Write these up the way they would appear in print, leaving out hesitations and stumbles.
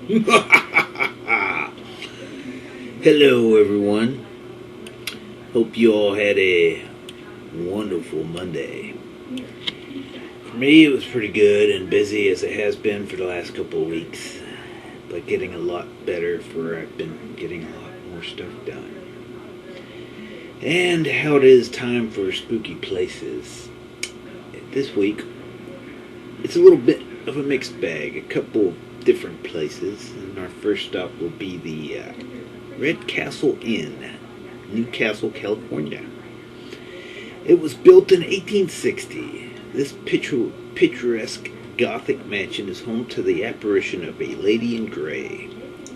Hello, everyone. Hope you all had a wonderful Monday. For me, it was pretty good and busy as it has been for the last couple of weeks, but getting a lot better for I've been getting a lot more stuff done. And how it is time for spooky places. This week, it's a little bit of a mixed bag. A couple different places, and our first stop will be the Red Castle Inn, Newcastle, California. It was built in 1860. This picturesque Gothic mansion is home to the apparition of a lady in gray.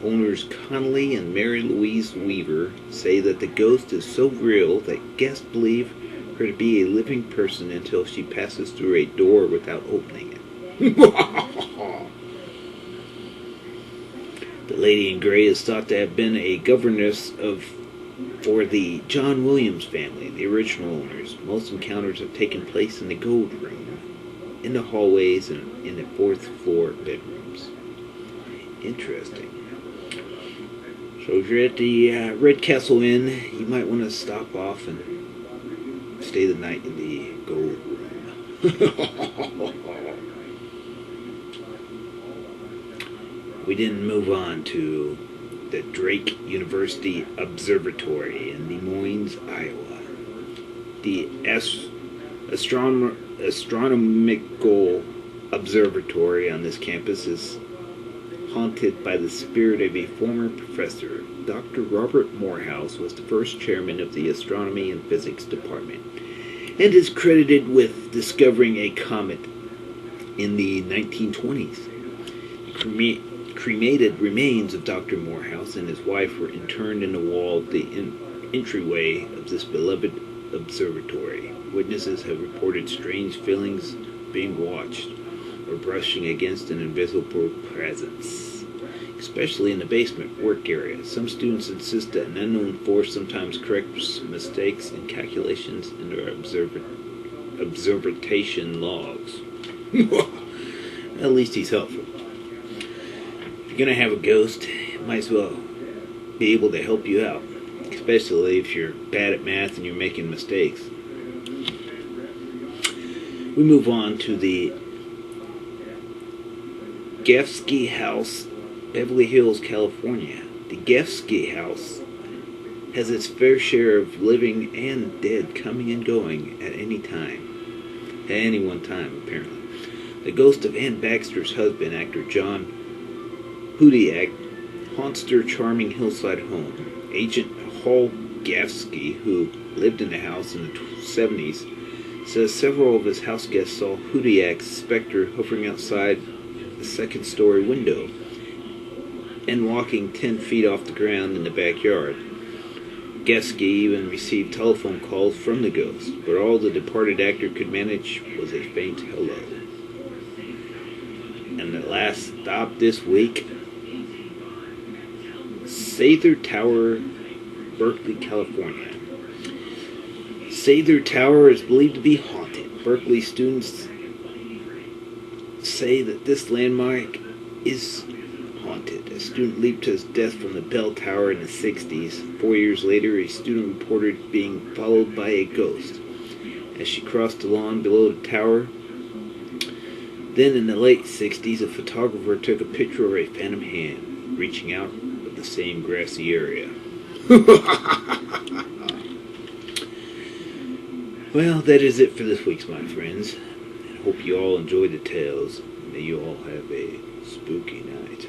Owners Connolly and Mary Louise Weaver say that the ghost is so real that guests believe her to be a living person until she passes through a door without opening it. The lady in gray is thought to have been a governess for the John Williams family, the original owners. Most encounters have taken place in the gold room, in the hallways, and in the fourth floor bedrooms. Interesting. So if you're at the Red Castle Inn, you might want to stop off and stay the night in the gold room. We then move on to the Drake University Observatory in Des Moines, Iowa. The astronomical observatory on this campus is haunted by the spirit of a former professor. Dr. Robert Morehouse was the first chairman of the Astronomy and Physics Department and is credited with discovering a comet in the 1920s. Cremated remains of Dr. Morehouse and his wife were interned in the wall of the entryway of this beloved observatory. Witnesses have reported strange feelings being watched or brushing against an invisible presence, especially in the basement work area. Some students insist that an unknown force sometimes corrects mistakes in calculations in their observation logs. At least he's helpful. If you're going to have a ghost, it might as well be able to help you out, especially if you're bad at math and you're making mistakes. We move on to the Gefsky House, Beverly Hills, California. The Gefsky House has its fair share of living and dead coming and going at any time. At any one time, apparently. The ghost of Ann Baxter's husband, actor John Hudiak, haunts their charming hillside home. Agent Hall Gefsky, who lived in the house in the 70s, says several of his house guests saw Hudiak's specter hovering outside the second-story window and walking 10 feet off the ground in the backyard. Gefsky even received telephone calls from the ghost, but all the departed actor could manage was a faint hello. And the last stop this week, Sather Tower, Berkeley, California. Sather Tower is believed to be haunted. Berkeley students say that this landmark is haunted. A student leaped to his death from the bell tower in the 60s. 4 years later, a student reported being followed by a ghost as she crossed the lawn below the tower. Then in the late 60s, a photographer took a picture of a phantom hand reaching out of the same grassy area. Well, that is it for this week's, my friends. I hope you all enjoyed the tales. May you all have a spooky night.